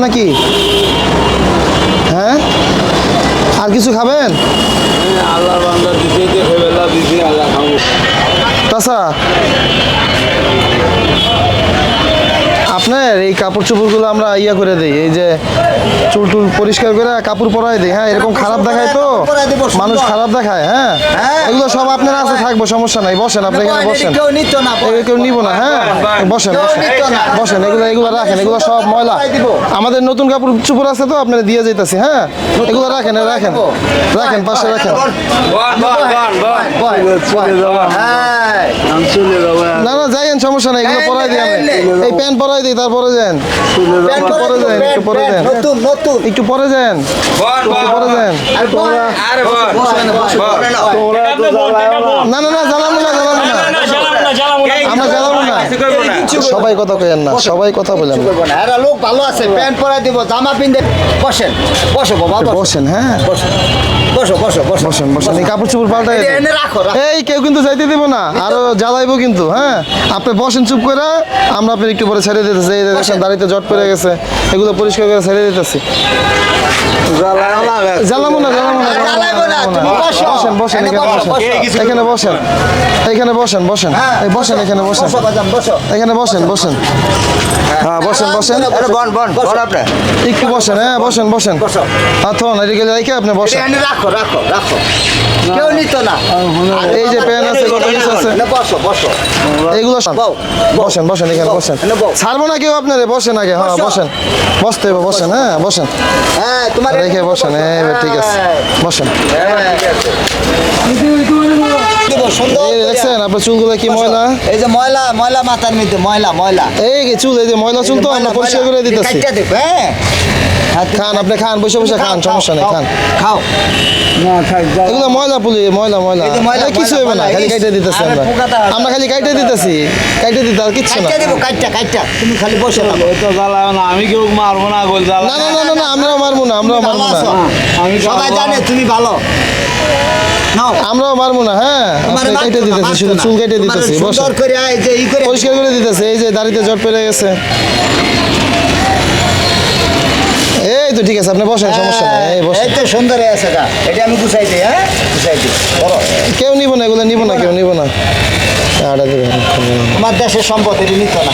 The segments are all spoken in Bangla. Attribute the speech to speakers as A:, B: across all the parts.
A: নাকি? হ্যাঁ, আর কিছু খাবেন?
B: আল্লাহর বান্দা দিতে খেবেলা দিতে আল্লাহ খাবো।
A: তাছাড়া আপনার এই কাপড় চোপড়গুলো আমরা ইয়া করে দিই, এই যে চুল টুল পরিষ্কার করে কাপড় পরাই দিই। হ্যাঁ, এরকম খারাপ দেখায় তো মানুষ, খারাপ দেখায়। হ্যাঁ, এগুলো সব আপনার আছে, থাকবো, সমস্যা নাই। বসেন, আপনি এখানে বসেন। কেউ নিব না। হ্যাঁ, বসেন বসেন বসেন, এগুলো রাখেন, এগুলো সব ময়লা। আমাদের নতুন কাপড় চোপড় আছে তো আপনারা দিয়ে যেতেছি। হ্যাঁ, এগুলো রাখেন রাখেন রাখেন, পাশে রাখেন। না না, যাইয়েন, সমস্যা নাই, এগুলো পরাই দিই আমি। এই প্যান্ট পরাই দিই, তারপরে যান, একটু পরে যান, একটু পরে যান, একটু পরে যান, একটু পরে যান। না না না, জ্বালাবো না, জ্বালাবো না, আমরা জ্বালাবো না। সবাই কথা কইেন না, সবাই কথা বলেন না।
C: এরা লোক ভালো আছে, প্যান্ট পরাই দিব, জামা পিনতে। বসেন, বসো বাবা,
A: বসেন। হ্যাঁ,
C: বসো বসো বসো
A: বসেন বসেন, এই কাপড় চোপড় পাল্টাই দেন।
C: এনে রাখো।
A: এই কেউ কিন্তু যাইতে দিব না, আরো জ্বালাইবো কিন্তু। হ্যাঁ, আপনি বসেন চুপ করে, আমরা আপনি একটু পরে ছেড়ে দিতেছি। এই দেখেন দাড়িতে জট পড়ে গেছে, এগুলো পরিষ্কার করে ছেড়ে দিতেছি। জ্বালাবো না, জ্বালাবো না, বসেন বসেন, এখানে বসেন, এখানে বসেন, এখানে বসেন, বসেন, এই বসেন, এখানে বসেন, এখানে বসেন, বসেন। হ্যাঁ, বসেন বসেন, একটু বসেন। হ্যাঁ, বসেন বসেন, থন এদিকে রেখে আপনি বসেন।
C: রাখো রাখো রাখো, কেউ নিত না।
A: এই যে পেন আছে, কত কিছু আছে,
C: বসো বসো,
A: এইগুলো বসেন বসেন, এখানে বসেন। ছাড়বো না কেউ আপনারে, বসেন আগে। হ্যাঁ, বসেন, বসতে হবে, বসেন। হ্যাঁ, বসেন,
C: হ্যাঁ তোমার
A: রেখে বসেন। ঠিক আছে, বসেন। এই দেখছেন আপনার চুলগুলো কি ময়লা।
C: এই যে ময়লা, ময়লা মাথার মধ্যে ময়লা, ময়লা।
A: এই চুল, এই যে ময়লা চুল তো আমরা পরিষ্কার করে দিতেছি। খান, আপনি খান, বসে বসে খান, সমস্যা নেই, খান,
C: খাও।
A: এগুলো ময়লা পুলি, ময়লা ময়লা, কিছু হবে না, খালি কাইটে দিতেছি আমরা। আমরা খালি কাইটে দিতেছি, কাইটে দিতে আর কিচ্ছু না।
C: তুমি খালি বসে থাকো।
B: আমি কেউ মারবো না, গোল জ্বালা।
A: না না না না, আমরাও মারবো না, আমরাও মারবো না।
B: আমি
C: সবাই জানে তুমি ভালো। নাও,
A: আমরাও মারবো না। হ্যাঁ, কেটে দিতেছি, শুধু চুল কেটে দিতেছি। বসে পরিষ্কার করে দিতেছি। এই যে দাড়িতে জট পেরে গেছে। এই তো ঠিক আছে, আপনি বসেন, সমস্যা নেই। এই বসেন,
C: এই তো সুন্দর আছে গা, এটা আমি গুছাই দিই। হ্যাঁ, গুছাই দিই। বলো,
A: কেউ নিব না, এগুলো নিব না, কেউ নিব না।
C: আমার দেশের সম্পদ এটা নিত না।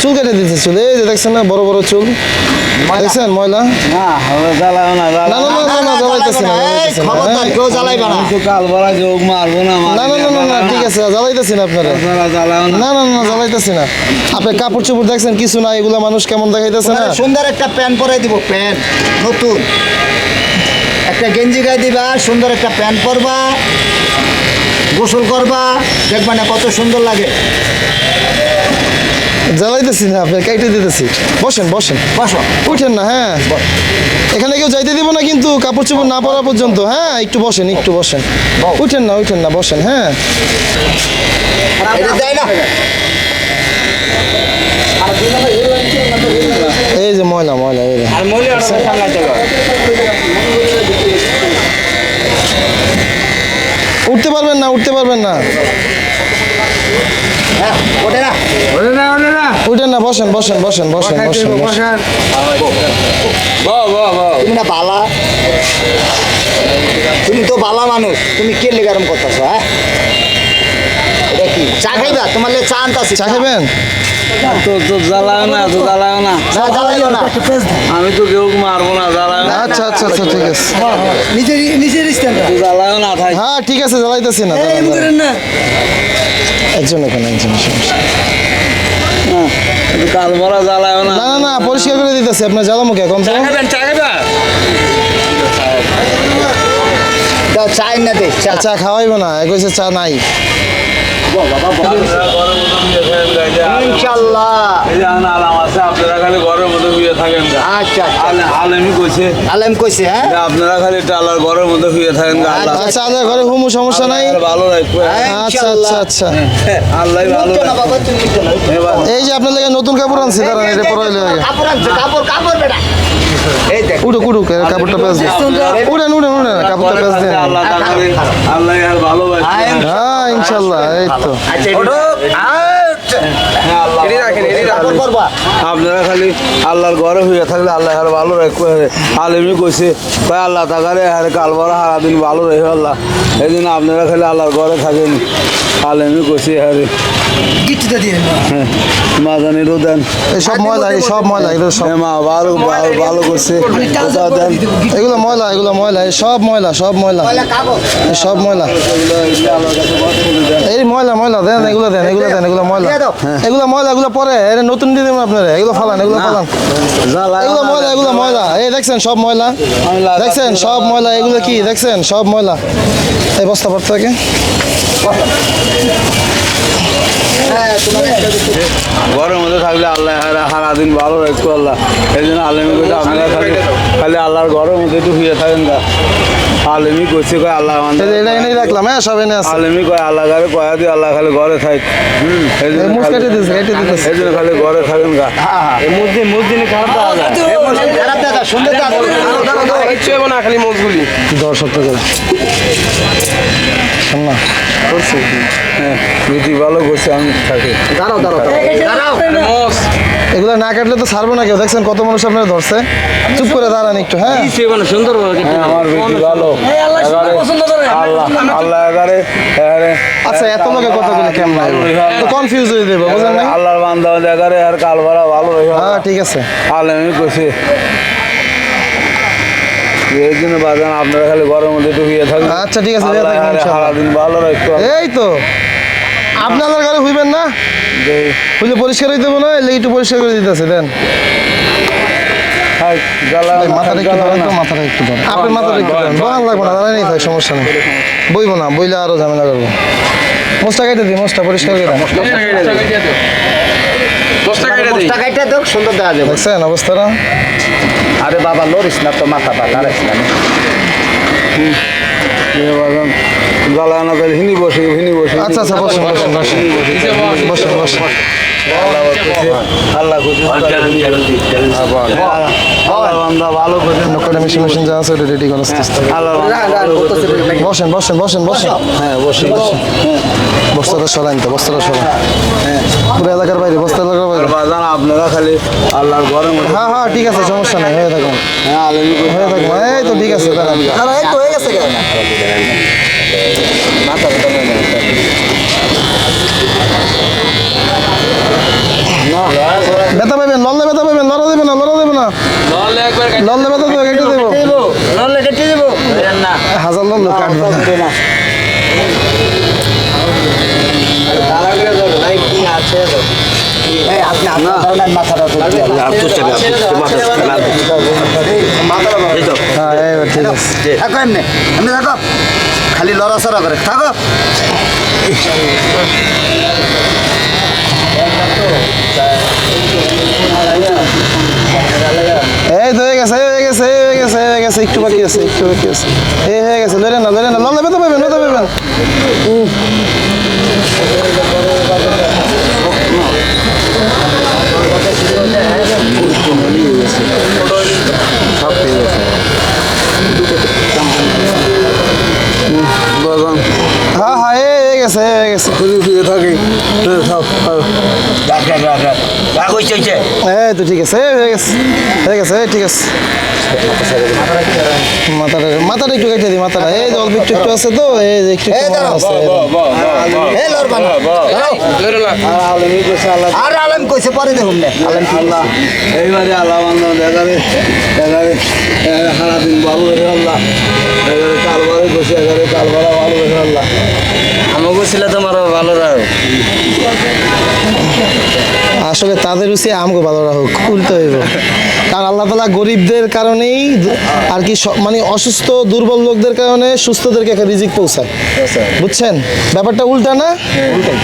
A: চুল কেটে দিতেছে, চুল এই যে দেখছেন না, বড় বড় চুল দেখছেন, ময়লা।
B: না জ্বালাও না,
A: না না না না, জ্বালাইতেছি না, জ্বালাইতেছি না।
C: খবরদার কেউ জ্বালাইবে না।
B: কাল বলা যোগ মারবো না।
A: না না না না, ঠিক আছে, জ্বালাইতেছি না আপনারা।
B: জ্বালাও না।
A: না না না, জ্বালাইতেছি না। আপনি কাপড় চোপড় দেখছেন কিছু না, এগুলো মানুষ কেমন দেখাইতেছে না।
C: সুন্দর একটা প্যান্ট পরাই দিব, প্যান্ট নতুন একটা গেঞ্জি গায়ে দিবা, সুন্দর একটা প্যান্ট পরবা, গোসল করবা, দেখবা না কত সুন্দর লাগে।
A: জ্বালাইতেছি না, আপনি কাইটে দিতেছি। বসেন বসেন,
C: বসো,
A: উঠেন না। হ্যাঁ, এখানে কেউ যাইতে দিব না কিন্তু, কাপড় চোপড় না পরা পর্যন্ত। হ্যাঁ, একটু বসেন, একটু বসেন, উঠেন না, উঠেন না, বসেন। হ্যাঁ,
C: এটা দেয় না।
A: এই যে ময়লা ময়লা, এই যে।
B: আর মলি আর সামলাইতে হবে।
A: উঠতে পারবেন না, উঠতে পারবেন না,
C: হ্যাঁ, ওঠে না।
B: ওরে না, ওরে না।
A: উঠেন না, বসেন বসেন বসেন বসেন বসেন বসেন।
B: বাহ বাহ বাহ।
C: তুমি না বালা, তুমি তো বালা মানুষ, তুমি কে লেগারম করতেছো? হ্যাঁ, এটা কি চা খাইবা? তোমার লে চা আনতাছি।
A: চা খাবেন?
B: তো জ্বালাও না, তো জ্বালাও না।
C: না, জ্বালাইও না।
B: আমি তো কেউ মারবো না, জ্বালাও না।
A: আচ্ছা আচ্ছা আচ্ছা, ঠিক আছে।
C: নিজের স্ট্যান্ড।
B: জ্বালাও না থাক।
A: হ্যাঁ, ঠিক আছে, জ্বালাইতেছি না।
C: না,
A: একজন এখানে, একজন সমস্যা।
B: কাল বলা জ্বালাও না।
A: না না না, পরিষ্কার করে দিতেছি। আপনার জ্বালামুখে কম তো।
B: চা খাইবা?
C: দাও চা না দে, চা।
A: চা খাওয়াইব না, কইছে চা নাই।
C: ইনশাআল্লাহ।
B: এই যে আলাম আছে, আপনারা খালি ঘরের মধ্যে শুয়ে থাকেন।
C: আচ্ছা,
B: আলেমই কইছে
C: আলেম কইছে। হ্যাঁ,
B: যে আপনারা খালি টালার ঘরের মধ্যে শুয়ে থাকেন। আল্লাহ
A: আচ্ছা, আচ্ছা, ঘরে হুমু, সমস্যা নাই।
B: ভালো রাখবে।
A: আচ্ছা আচ্ছা আচ্ছা।
B: আল্লাহ ভালো
C: না বাবা, তুমি নিতে না।
A: এই যে আপনার লাগে নতুন কাপড় আনছি, দাঁড়ান, এটা পরাইলে আগে।
C: কাপড় আনছে, কাপড় বেটা। এই দেখ,
A: উঠুক উঠুক, কাপড়টা পেঁচ দিন। উঠেন উঠেন উঠেন, কাপড়টা পেঁচ দিন।
B: আল্লাহ আল্লাহ আর ভালোবাসে।
A: হ্যাঁ, ইনশাল্লাহ, এই তো।
C: আচ্ছা, ওঠো।
B: হ্যাঁ আল্লাহ
C: কাপড় পরবা
B: আপনারা খালি আল্লাহর ঘরে হয়ে থাকলে আল্লাহ আর ভালো রাখবে আলেমি কইছে ভাই আল্লাহ তাকারে আর কালবার সারাদিন ভালো রেখে আল্লাহ এই জন্য আপনারা খালি আল্লাহর ঘরে থাকেন আলেমি কইছে আরে
C: গিটটা দিয়ে
B: মাদানিরও দেন
A: এই সব ময়লা এই সব ময়লা এগুলো সব
B: মা ভালো ভালো ভালো করছে কোথাও দেন
A: এগুলো ময়লা এই সব ময়লা
C: কাগজ
A: এই সব ময়লা এই ময়লা দেন এগুলো ময়লা
C: দিয়ে দাও।
A: এগুলো ময়লা এগুলো পরে এটা নতুন দিয়ে দেবেন আপনারা এগুলো ফালান এগুলো ময়লা এই দেখছেন সব ময়লা দেখছেন সব ময়লা এগুলো কি দেখছেন সব ময়লা এই বস্তা পড়তে থাকে
C: হ্যাঁ তোমার একটা দিতে
B: ঘরের মধ্যে থাকলে আল্লাহ সারাদিন ভালো রাখতো আল্লাহ এই জন্য আলেমি কইছে আপনারা খালি আল্লাহর ঘরের মধ্যে একটু শুয়ে থাকেন গা আলেমি কইছে কয় আল্লাহ
A: এটা এনেই রাখলাম হ্যাঁ সব এনে আছে
B: আলেমি কয় আল্লাহ ঘরে কয়া দিয়ে আল্লাহ খালি ঘরে থাক এই জন্য
A: মুখ কেটে দিয়েছে
B: এই জন্য খালি ঘরে থাকেন গা
C: খারাপ দাদা সুন্দর দাদা
A: দর্শক করে না
B: হ্যাঁ রুটি ভালো করছে আমি থাকি
C: দাঁড়াও
A: এগুলো না কাটলে তো ছাড়বো না কেউ দেখছেন কত মানুষ আপনারা ধরছে চুপ করে দাঁড়ান একটু হ্যাঁ
B: হ্যাঁ, আমার রুটি ভালো আল্লাহ আল্লাহ এগারে
A: আচ্ছা এত লোকে কথা বলে কেমন তো কনফিউজ হয়ে দেবো বুঝলেন না
B: আল্লাহর বান্দা এগারে আর কালবারা ভালো রইল
A: হ্যাঁ ঠিক আছে
B: আলেমি কইছে এই জন্য বাজান আপনারা খালি ঘরের মধ্যে ঢুকিয়ে থাকবেন
A: আচ্ছা ঠিক আছে
B: আল্লাহ এগারে সারাদিন ভালো রাখতো
A: এই তো আপনাদের ঘরে হইবেন না হইলে পরিষ্কার হয়ে দেবো না এলে একটু পরিষ্কার করে দিতেছে দেন মাথাটা একটু ধরেন তো মাথাটা একটু ধরেন আপনার মাথাটা একটু ধরেন বহান লাগবো না দাঁড়াই থাক সমস্যা নেই বইবো না বইলে আরো ঝামেলা করবো মোস্তা কেটে দিই মোস্তা পরিষ্কার করে দেন
C: মোস্তা কাইটা দাও সুন্দর দেখা যাবে
A: দেখছেন অবস্থাটা
C: আরে বাবা লরিস না তো মাথা পাতা রাখিস না
B: জ্বালানো করে হিনি বসে
A: আচ্ছা আচ্ছা বসেন
B: আল্লাহ আল্লাহ বান্দা ভালো করে
A: নকলে মেশিন যা আছে ওটা রেডি করার চেষ্টা করি।
B: আল্লাহ
A: বসেন
B: হ্যাঁ বসে
A: বস্তাটা সরাইন তো বস্তাটা সরান পুরো এলাকার বাইরে বস্তা এলাকার বাইরে
B: বাজান আপনারা খালি আল্লাহর ঘরের মধ্যে
A: হ্যাঁ ঠিক আছে সমস্যা নেই হয়ে থাকুন
B: হ্যাঁ আলেমি
A: হয়ে থাকুন এই তো ঠিক আছে দাঁড়ান
C: এই তো হয়ে গেছে
A: ব্যথা পাবেন লড়লে ব্যথা পাবেন লড়া দেবে না লড়লে ব্যথা দেবে কেটে দেবো
C: নলে কেটে দেবো
A: হাজার লড়লে কাটবে না।
C: এই আপনি আপনার মাথাটা
A: হ্যাঁ এবার ঠিক আছে
C: থাকো এমনি থাকো খালি লড়াচড়া করে থাকো
A: এই তো হয়ে গেছে একটু বাকি আছে এই হয়ে গেছে লড়ে না লড়লে ব্যথা পাবেন
B: বাজান
A: হ্যাঁ হয়ে গেছে
B: শুয়ে থাকি
A: এই তো ঠিক আছে হয়ে গেছে ঠিক আছে মাথাটা একটু কেটে দিই মাথাটা এই যে অল্প একটু আছে তো এই যে একটু আছে
C: এই লড়বা না
B: আলেমি কইছে আল্লাহ
C: আর আলম কইছে পরে দেখুন না
B: আল্লাহ এইবারে আল্লাহ বান্দা দেখারে সারাদিন ভালো রেখে আল্লাহ এগারে কালবারে বসে কালবারা ভালো রেখে আল্লাহ আমাকে ছিল তোমার ভালো রাখো
A: আসলে তাদের রুচি আমগো ভালো রাখুক উল্টো হইব কারণ আল্লাহ তাআলা গরিবদের কারণেই আর কি মানে অসুস্থ দুর্বল লোকদের কারণে সুস্থদেরকে একটা রিজিক পৌঁছায় বুঝছেন ব্যাপারটা উল্টা না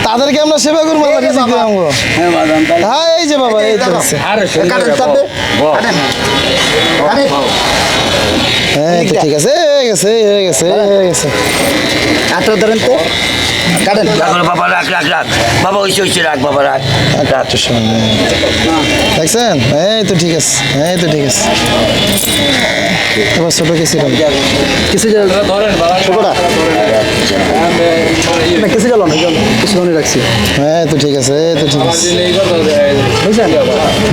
A: তাদেরকে আমরা সেবা করবো আল্লাহ রিজিক দেব আমগো
B: হ্যাঁ বাদাম তাই
A: হ্যাঁ এই যে বাবা এই তো আছে। হ্যাঁ তো ঠিক আছে হয়ে গেছে
C: এত ধরেন তো কাটেন
D: তারপরে বাবা রাখ রাখ রাখ বাবা হইছে রাখ বাবা রাখ রাখ
A: একটু সামনে। দেখছেন এই তো ঠিক আছে, এই তো ঠিক আছে। এবার ছোট কেসি
C: কিছু ছোটটা না কিছু গেল না কিছু মনে রাখছি
A: এই তো ঠিক আছে, এই তো ঠিক আছে।
C: বুঝছেন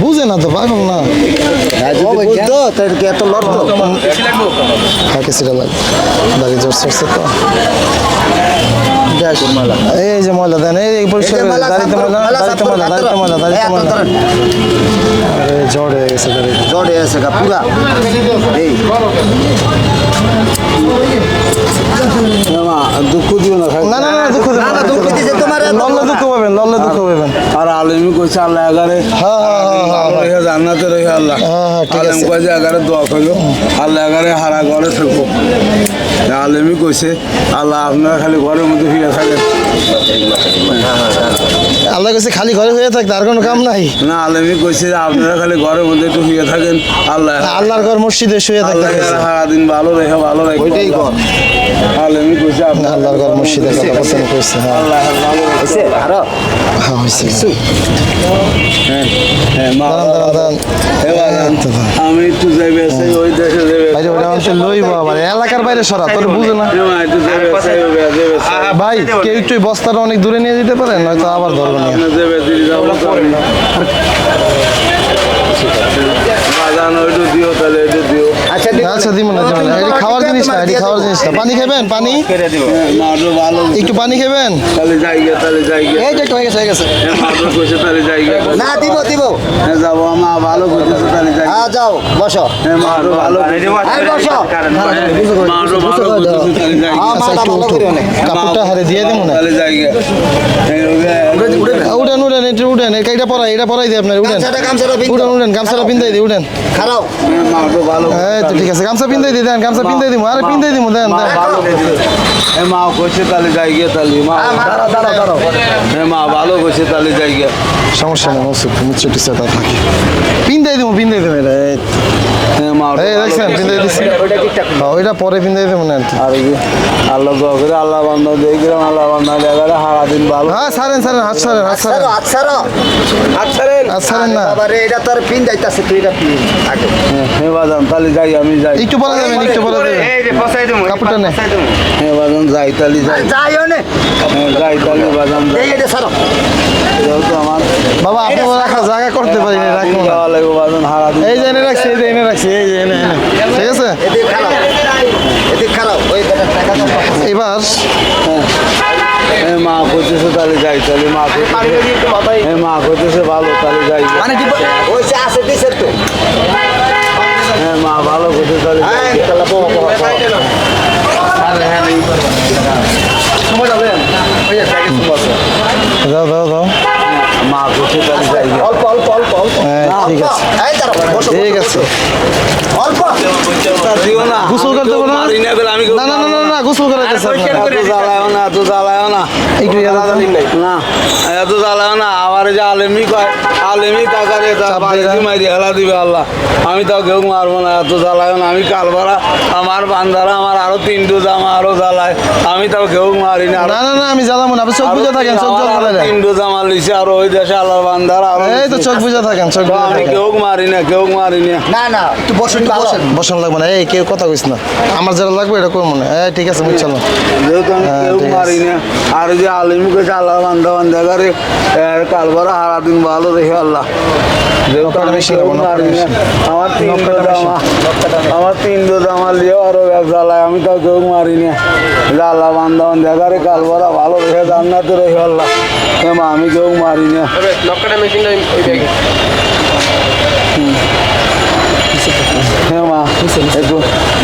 A: বুঝে না তো পাগল না।
C: বুঝতো তাই কি এত লড়তো
A: হ্যাঁ কেসিটা লাগে, দাঁড়িয়ে জোর চড়ছে তো। এই যে ময়লা দেন, এই পরিষ্কার করে দেন। দাড়িতে ময়লা, দাড়িতে ময়লা, দাড়িতে ময়লা, দাড়িতে ময়লা। আরে জ্বর হয়ে গেছে দাড়িতে।
C: জড়ে আছে গা পুরা এই
B: দুঃখ দিও না খাই
A: না না না দুঃখ দেবেন
C: না, না, দুঃখ দিছে তোমার এত
A: লল্লে দুঃখ পাবেন, লল্লে দুঃখ পাবেন।
B: আর আলেমি কইছে আল্লাহ এগারে
A: হ্যাঁ হ্যাঁ হ্যাঁ হ্যাঁ
B: রহে জান্নাতে রহে আল্লাহ
A: হ্যাঁ, ঠিক
B: আলেম
A: আছে।
B: কইছে এগারে দোয়া কইলো আল্লাহ এগারে হারা ঘরে থাকবো আলেমি কইছে আল্লাহ আপনারা খালি ঘরের মধ্যে ফিরে থাকেন
A: আল্লাহ কাছে খালি ঘরে হয়ে থাকতে আর কোনো কাম নাই।
B: না আলেমি কইছে যে আপনারা খালি ঘরের মধ্যে একটু ফিরে থাকেন আল্লাহ
A: আল্লাহর ঘর মসজিদে শুয়ে থাকতে
B: আল্লাহ
A: গেছে।
B: সারা দিন ভালো রেখে ভালো রেখে
C: ওইটাই কর
B: আলেমি কইছে
A: আল্লাহর ঘর মসজিদের কথা পছন্দ করছে। হ্যাঁ
B: আল্লাহ ভালো রেখে
C: হইছে আরো
A: হ্যাঁ হয়েছে।
B: হ্যাঁ হ্যাঁ মা
A: দাঁড়ান দাঁড়ান দাঁড়ান।
B: এবার আমি একটু যাইবে সেই ওই দেশে যাবে
A: বাইরে ওটা অঞ্চল লইব আবার এলাকার বাইরে সরা তোর বুঝে না।
B: একটু যাইবে সেই যাবে
A: ভাই কেউ একটু এই বস্তাটা অনেক দূরে নিয়ে যেতে পারেন, নয়তো আবার ধরবো না।
B: যাবে দিদি যাবো তো আমি বাজান ওইটু দিও তাহলে একটু দিও
C: আচ্ছা দিন
A: আচ্ছা দিব না দিব না, এটি খাওয়ার জিনিস না, এটি খাওয়ার জিনিস না। পানি খাবেন? পানি
B: মাঠও ভালো
A: একটু পানি খাবেন?
B: তাহলে যাইগে তাহলে যাইগে
C: এই যে হয়ে গেছে হয়ে গেছে
B: মাঠও কইছে তাহলে যাইগে
C: না দিব দিব
B: যাবো মা ভালো কইছে তাহলে যাইগে
C: হ্যাঁ যাও বসো
B: মাঠও ভালো
C: এই বসো
B: মাঠও ভালো কইছে তাহলে যাইগে
C: হ্যাঁ
A: আচ্ছা
C: মাটা
A: একটু
C: ভালো
A: উঠো,
C: করে অনেক
A: কাপড়টা হারে দিয়ে দেবো না।
B: তাহলে যাইগে
A: উঠেন উঠেন একটু উঠেন, এটা পরাই, এটা পরাই দিই আপনার। উঠেন
C: গামছাটা বিন্দু
A: উঠেন উঠেন, গামছাটা পিন্দাই দিই, উঠেন।
C: খারাও
B: মাঠও ভালো
A: এই তো ঠিক আছে, গামছা পিন্দাই দিই, দেন গামছা পিন্দাই দিব। আরে পিন্দাই দিব, দেন দেন।
B: ভালো মা কইছে তাহলে যাইগে তাহলে মা
C: দাঁড়াও দাঁড়াও দাঁড়াও
B: মা ভালো কইছে তাহলে যাইগে
A: সমস্যা নেই, ওষুধ মিচ্ছে টিচারটা থাকে। পিন্দাই দিব, পিন্দাই দেবো এটা।
B: মা
A: এই দেখছেন পিন্দাই দিচ্ছি। ওইটা পরে পিন্দাই দেবো না আর কি।
B: আর কি আল্লাহ দোয়া করে আল্লাহ বান্দা দেখলাম আল্লাহ বান্দা লাগালে সারা দিন ভালো
A: হ্যাঁ ছাড়েন ছাড়েন, হাত ছাড়েন, হাত ছাড়েন, হাত ছাড়েন না।
C: বাবারে এটা তোর পিন যাইতাছে তুই এটা পিন আগে
B: হে বাজান তাহলে যাই আমি যাই
A: একটু পরে দেবেন, একটু পরে দেবেন। কাপড়টা নে।
B: হে বাজান যাই তাহলে যাই
C: যাইও নে
B: যাই তাহলে বাজান যাই
C: এই এটা সারো
B: যেহেতু আমার
A: বাবা আপনি রাখা জায়গা করতে পারি না, রাখবো না।
B: যাওয়া লাগবে বাজান সারা দিন
A: এই যে এনে রাখছি, এই যে এনে রাখছি, এই যে এনে এনে। ঠিক আছে
C: এদিক খারাপ এদিক খারাপ ওই বেটা টাকা দাও
A: এবার
B: হে মা কইতেছে তাহলে যাই তাহলে মা হে মা কইতেছে ভালো তাহলে যাই
C: মানে কি ওই যে আছে দিছে তো
B: হে মা ভালো কইতেছে তাহলে যাই
C: হ্যাঁ তাহলে বড় বড়
A: দাও দাও দাও।
B: মা কইতেছে তাহলে যাই
C: অল্প অল্প অল্প অল্প
A: হ্যাঁ ঠিক আছে,
C: এই দাঁড়াও বসো
A: ঠিক আছে।
C: অল্প
B: দিও না
A: গোসল করতে বলো না?
B: মারি না বলে আমি
A: না না না না না, গোসল করে দিচ্ছে আপনার।
B: এত জ্বালায় না এত জ্বালায় না
A: একটু ইয়ে দাও তো।
B: না এত জ্বালায় না আমার যে আলেমি কয় আলেমি টাকারে তার
A: চাপ
B: বাড়িতে
A: দিয়ে
B: মারি হেলা দিবে আল্লাহ আমি তাও কেউ মারবো না এত জ্বালায় না আমি কালবারা আমার বান্দারা আমার আরো তিনটু জামা আরো জ্বালায় আমি তাও কেউ মারি না
A: না না না আমি জ্বালাবো না, আপনি চোখ বুঝে থাকেন, চোখ জল ফেলে
B: তিনটু জামা লিছে আর ওই দেশে আল্লাহ বান্দারা আরো
A: এই তো চোখ বুঝে থাকেন, চোখ বুঝে
B: আমি
A: থাকেন।
B: কেউ মারি না কেউ মারি না
C: না না একটু বসেন একটু বসেন
A: বসান লাগবে না, এই কেউ কথা কইস না, আমার যেটা লাগবে এটা করবো না। এই ঠিক আছে বুঝছো না।
B: যেহেতু আমি
A: হ্যাঁ,
B: কেউ
A: ঠিক
B: মারি
A: আছে।
B: না আর যে আলিমু কাছে আল্লাহ বান্দা বান্দা করে কালবারা হারা দিন ভালো রেখে আল্লাহ যেহেতু আমি
A: বেশি
B: কেউ
A: লাগবো না,
B: মারি না
A: বেশি।
B: আমার তিনটে জামা আমার তিনটে জামা লিয়েও আরো এক জ্বালায় আমি তো কেউ মারি না যে আল্লাহ বান্দা বান্দা করে কালবারা ভালো রেখে জান্নাতে রেখে আল্লাহ মা আমি কেউ মারি না হ্যাঁ মা একটু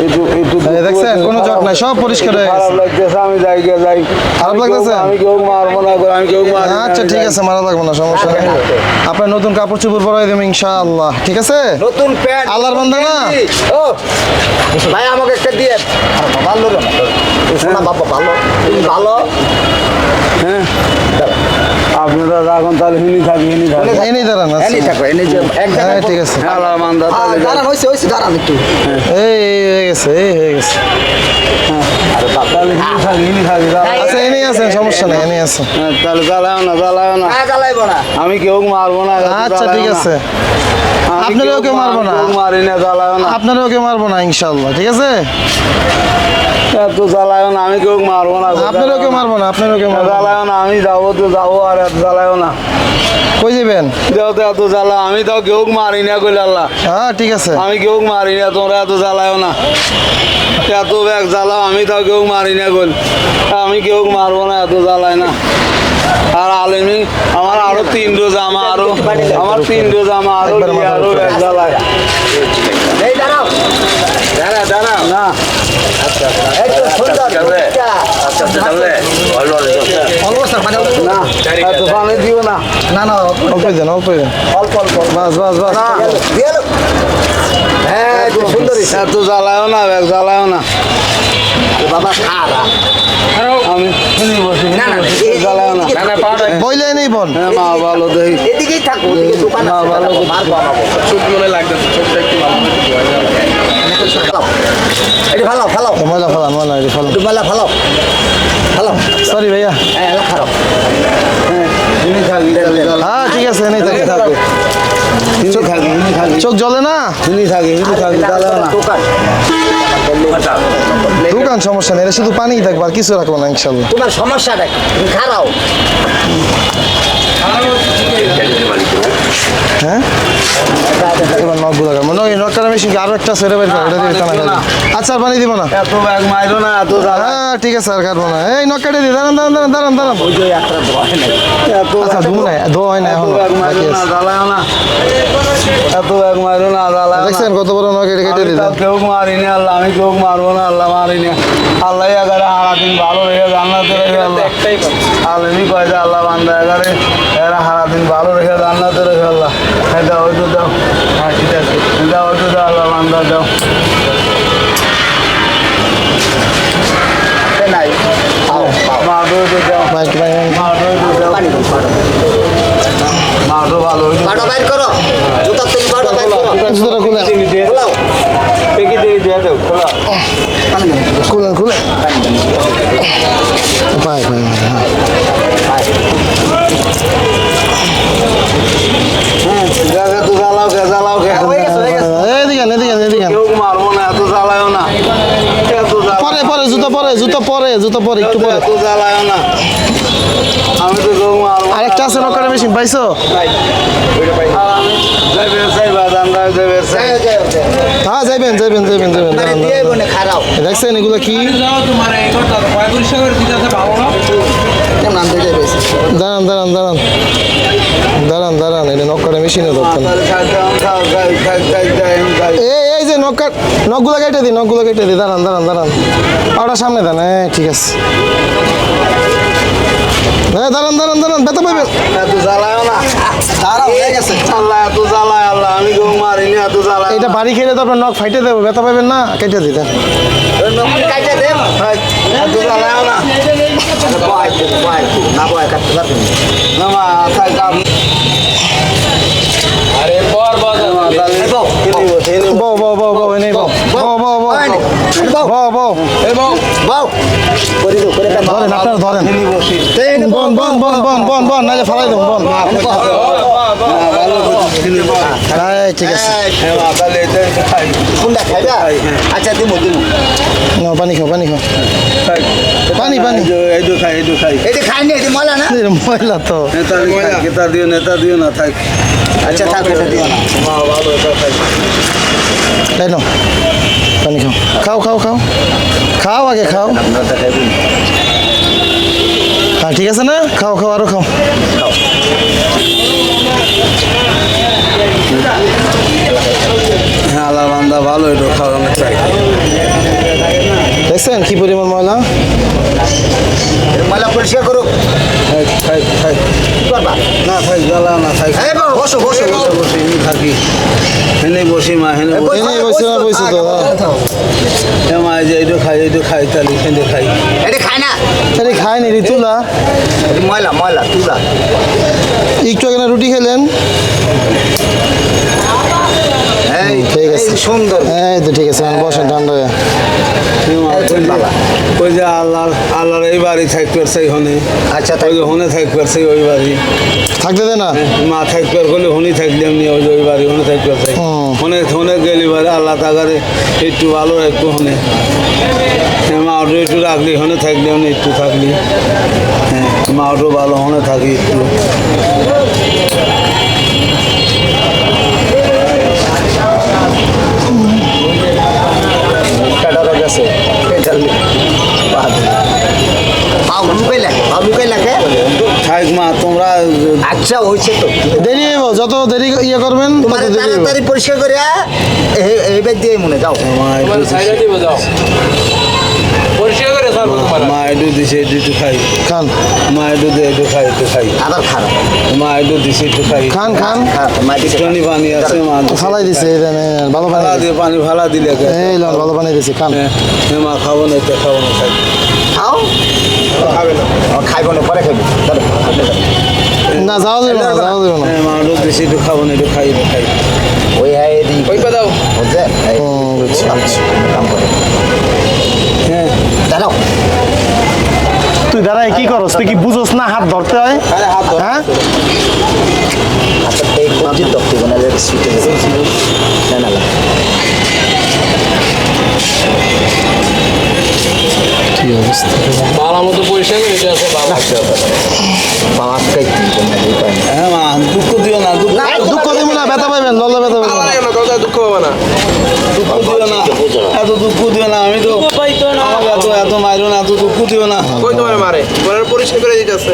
B: একটু একটু
A: এই দেখছেন, কোনো জট নাই, সব পরিষ্কার হয়ে
B: খারাপ
A: গেছে।
B: লাগতেছে আমি যাই গে যাই
A: খারাপ
B: আমি কেউ-
A: লাগতেছে?
B: আমি কেউ মারবো না গো, আমি কেউ মারি না,
A: আচ্ছা
B: আমি
A: ঠিক
B: যাই।
A: আছে, মারা লাগবে না, সমস্যা নেই। আপনার নতুন কাপড় চোপড় পরাই দেবো ইনশাআল্লাহ, ঠিক আছে?
C: নতুন প্যান্ট
A: আল্লাহর বান্দা না?
C: ও ভাই আমাকে একটা দিয়ে ভালো রে শোনা বাবা ভালো তুমি ভালো
B: হ্যাঁ আপনি আপনারা রাখুন তাহলে হিনি থাকি
A: এনে দাঁড়ান আচ্ছা।
C: এনে থাকো এনে যে এক
A: হ্যাঁ
C: জায়গায়
A: ঠিক আছে
B: আল্লাহ মান্দা তাহলে
C: দাঁড়ান হয়েছে দাঁড়ান একটু
A: এই হয়ে গেছে হয়ে গেছে
B: তাহলে হিনি থাকি
A: আচ্ছা এনেই আছেন সমস্যা নেই এনেই আছেন
B: তাহলে জ্বালাও না
C: জ্বালাইবো না
B: আমি কেউ মারবো না
A: আচ্ছা ঠিক আছে আপনারাও কেউ মারবো না
B: মারি না জ্বালাও না
A: আপনারাও কেউ মারবো না ইনশাল্লাহ ঠিক আছে
B: এত জ্বালাও না আমি কেউ মারবো না
A: আপনারাও কেউ মারবো না আপনারাও কেউ মারবো না
B: জ্বালাও না আমি যাবো তো যাবো আর এত জ্বালাও না
A: কই যাবেন
B: দেও তো এত জ্বালা আমি তাও কেউ মারি না কইলে আল্লাহ
A: হ্যাঁ ঠিক আছে
B: আমি কেউ মারি না তোমরা এত জ্বালাও না এত ব্যাগ জ্বালাও আমি তাও কেউ মারি না কইল আমি কেউ মারবো না এত জ্বালায় না আর আলেমি আমার আরো 3 রোজ আমার 3 রোজ আরো আরো ব্যাগ জ্বালায়
C: এই দাঁড়াও
B: দাঁড়া না
C: এই তো সুন্দর অলবস্টার মানে
B: না এত পানি দিও না
C: না না
A: অল্প দেন অল্প দেন
C: অল্প অল্প
A: বাস বাস বাস
B: না
C: দিয়ে এলো। হ্যাঁ এই তো সুন্দর
B: এত জ্বালায়ও না ব্যাগ জ্বালায়ও না
C: বাবা খারা
B: আমি শুনি বসি
C: না, না,
B: জ্বালায়ও না
A: বইলে নেই বোন
B: হ্যাঁ মা ভালো দেখি
C: এদিকেই থাকো ওদিকে দোকান
B: না,
C: আছে
B: ভালো
C: মার বানাবো এটা ভালো ভালো
A: ময়লা ফেলান ময়লা এটি ফেলান
C: একটু মেলা ভালো ভালো
A: সরি ভাইয়া
C: হ্যাঁ এলা খারাপ
B: হিনি থাকি
A: হ্যাঁ ঠিক আছে এনেই থাকি
B: হিনি থাকি
A: চোখ জ্বলে না
B: হিনি থাকি জ্বালায়ও না
C: দোকান
A: দোকান সমস্যা নেই এটা শুধু পানিই থাকবে আর কিছু রাখবো না ইনশাল্লাহ
C: তোমার সমস্যাটা কি তুমি খারাও
A: হ্যাঁ এবার নখগুলো কাটবো নখটা মেশিন কি আরো একটা সেরে বের করে এটা দিয়ে টানা কাটবো আচ্ছা আর পানি দিব না
B: এত ব্যাগ মাইরো না এত জ্বালা
A: হ্যাঁ ঠিক আছে আর কাটবো না এই নখ কেটে দিই দাঁড়ান দাঁড়ান দাঁড়ান দাঁড়ান দাঁড়ান
C: ওই যে একটা ভয় নেই
B: এত
A: আচ্ছা ধুবো না ধোয়া হয় না
B: এত
A: এখন
B: ব্যাগ মাইরো
A: বাকি
B: না
A: আছে।
B: জ্বালায়ও না এত ব্যাগ মাইরো না জ্বালায়ও না
A: দেখছেন কত বড় নখ কেটে কেটে
B: আমি
A: দিলাম
B: তাও কেউ মারিনি আল্লাহ আমি কেউ মারবো না আল্লাহ মারিনি আল্লাহ এগারে সারাদিন ভালো রেখে জান্নাতে রেখে আল্লাহ আলমি কয় যে আল্লাহ বান্দা এগারে এরা সারাদিন ভালো রেখে জান্নাতে রেখে আল্লাহ এটা ওই তো দাও হ্যাঁ ঠিক আছে এটা ওই তো দাও আল্লাহ বান্দা দাও
C: নাই
B: মাঠও তো দাও
A: ভাই কি ভাই
B: মাঠও তো দাও
C: পানি দাও, পানি দাও।
B: মাঠও ভালো হয়েছে
C: পাটা বাইর করো জুতার থেকে পাটা বাইর করো
A: জুতোটা খুলে
C: খোলাও
B: পেকে দিয়ে দিয়ে দাও খোলা
C: পানি দাও
A: খুলেন খুলে পাই পাই
B: জায়গা তো জ্বালাও কে জ্বালাও কে
A: এদিকে এদিকে এদিকে
B: কেউ মারবো না এত জ্বালায়ও না এত জ্বালা
A: পরে পরে জুতো পরে জুতো পরে জুতো পরে একটু পরে
B: এত জ্বালায়ও না আমি তো কেউ মারবো না।
A: আরেকটা আছে নকারে মেশিন পাইছো
B: আর আমি যাইবে চাই বাদামরা যাইবে চাই
A: হ্যাঁ যাইবেন যাইবেন যাইবেন যাইবেন দাঁড়ান,
C: দিয়ে
A: দাঁড়ান।
C: বনে খারাও
A: দেখছেন এগুলো কি
C: কেমন আনতে যাবে
A: দাঁড়ান দাঁড়ান দাঁড়ান দাঁড়ান দাঁড়ান এটা নকারে মেশিনে ধরতেন এই যে নখগুলো কেটে দিই নখগুলো কেটে দিই দাঁড়ান দাঁড়ান দাঁড়ান ওটা সামনে দেন হ্যাঁ ঠিক আছে হ্যাঁ দাঁড়ান দাঁড়ান দাঁড়ান ব্যথা পাইবেন
B: এত জ্বালায়ও না
C: খারাও হয়ে গেছে
B: আল্লাহ এত জ্বালায় আল্লাহ আমি কেউ মারিনি এত জ্বালায়
A: এটা বাড়ি খেলে তো আপনার নখ ফাইটে দেবো ব্যথা পাইবেন না কেটে দিই দেন
C: কাটে দে
B: এত জ্বালায়ও না
C: না বয় কাটতে পারবেন
B: না মা থাক আরে পর বাজার
A: বউ বউ বউ বউ এনেই বউ বউ বউ বউ বউ বউ
B: এই বউ
C: বাউ করে দাও করে দাও
A: ধরেন আপনারা ধরেন বন বন বন বন বন বন নাহলে ফালাই দেবো বন হ্যাঁ ঠিক আছে
C: কোনটা খাইবা আচ্ছা দিমু দিমু
A: না পানি খাও পানি খাও পানি পানি
B: এই তো খাই
C: এটি খাইনি এটি মলা না
A: এর ময়লা তো
B: নেতা দিও না থাক
C: আচ্ছা থাক এটা দিও না
A: তাই না পানি খাও খাও খাও খাও খাও আগে খাও হ্যাঁ ঠিক আছে না খাও খাও আরো খাও
B: হ্যাঁ আল্লাহ বান্দা ভালো এটা খাওয়ানো চাই
A: দেখছেন কি পরিমাণ ময়লা
C: ময়লা পরিষ্কার করো কি করবা
B: না থাক জ্বালা না থাক
C: এই বাবু বসো বসো বসো
B: বসে এনে থাকি এনে বসি মা এনে
A: এনেই বসে না বসে তো
B: মা যে এইটা খাই তাহলে এখানে খাই
C: এটি খাই খায় না
A: আরে খায়নি রে তুলা
C: এটা ময়লা ময়লা তুলা
A: একটু আগে না রুটি খেলেন
C: এই
A: ঠিক আছে।
C: এই সুন্দর
A: এই তো ঠিক আছে বসেন ঠান্ডা হয়ে
B: ওই যে আল্লাহর এই বাড়ি থাকতে পারছে হনে
C: আচ্ছা
B: ওই যে হনে থাকতে পারছে ওই বাড়ি
A: থাকতে দে না
B: মা থাকতে পার করলে হনি থাকলে এমনি ওই যে ওই বাড়ি হনে থাকতে পারছে হনে হনে গেলি বাড়ি আল্লাহ তাকারে একটু ভালো একটু হনে মা অটো একটু রাখলি হনে থাকলে এমনি একটু থাকলি হ্যাঁ মা অটো ভালো হনে থাকি একটু
C: কাটার গেছে পাও লুকাই লাগে
B: থাক মা তোমরা
C: আচ্ছা হয়েছে তো
A: দেরি হইব যত দেরি ইয়ে করবেন
C: তোমার
A: তত দেরি হইব
C: তাড়াতাড়ি পরিষ্কার করে এইবার দিয়ে মনে যাও
B: মা মা একটু দিছে একটু খাই
A: খান
B: মা একটু দিয়ে একটু খাই একটু খাই
C: আবার খারাপ
B: মা একটু দিছে একটু খাই
A: খান খান
B: একটুখানি পানি আছে মা দিছে।
A: ফালাই দিছে এই দেন, এই ভালো পানি
B: ফালা
A: দিছে।
B: দিয়ে পানি ফালা দিলে
A: এই লন ভালো পানি দিছে খান
B: মা খাবো না এটা খাবো না খাই
C: খাও খাবে না খাইব না পরে খাইবি
A: না যাও দেব না যাও দেব না
B: মা একটু দিছে একটু খাবো না একটু খাই খাই
C: ওই হ্যাঁ এদি
D: ওই দাও
C: বুঝছে
A: বুঝছি।
C: কাম করে
B: হ্যাঁ
C: দাঁড়াও
A: তুই দাঁড়ায় কি করস তুই কি বুঝোস না হাত ধরতে হয়
B: আরে হাত ধর।
A: হ্যাঁ
C: আচ্ছা এই করছি দপ্তি কোনা সুইটে না না
A: কি অবস্থা
D: ভালো মতো পরিষ্কার করে দিতে আছে বাবা
C: বাবা কাই কোনা দিই পাই
B: হ্যাঁ মা দুঃখ দিও না দুঃখ
A: দুঃখ দেব না ব্যথা পাইবেন লল্লা ব্যথা পাইবেন
D: দুঃখ হবে না
B: দিও না এত দুঃখ দিও না আমি তো আমাকে এত এত মারো না এত দুঃখ দিও না
D: কই তোমার মারে তোমার পরিষ্কার করে দিতে আছে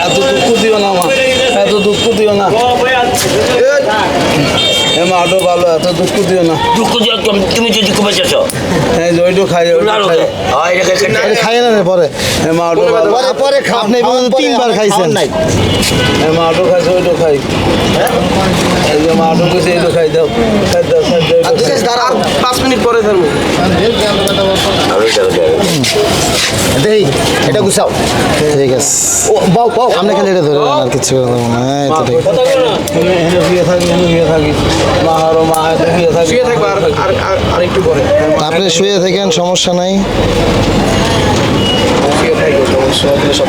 B: এত দুঃখ দিও না মা এত দুঃখ দিও না এ মা আটো ভালো এত দুঃখ দিও না
D: দুঃখ দিয়ে তুমি যদি কমে যাচ্ছ
B: হ্যাঁ ওইটু খাই ওইটু খাই
A: আরে খাই না রে পরে
B: এ মা আটো ভালো
C: পরে পরে খাও
A: আপনি এই পর্যন্ত তিনবার খাইছেন।
C: নাই
B: এ মা আটো খাইছে ওইটু খাই এই যে মা আটো খাইছে এইটু খাই দাও খাই দাও খাই দাও এইটু খাই।
D: আর 5 মিনিট পরে ধরবো
C: দেই এটা গুছাও
A: ঠিক আছে
C: ও বাও বাও
A: আপনি খালি এটা ধরে নেন, আর কিছু করে দেবো না এই তো ঠিক
B: এনে শুয়ে থাকি এনে শুয়ে থাকি মা আরো মা এনে শুয়ে থাকি
D: শুয়ে থাকবো আর একটু পরে
A: আপনি শুয়ে থাকেন সমস্যা নাই
D: শুয়ে থাকবো সমস্যা হবে সব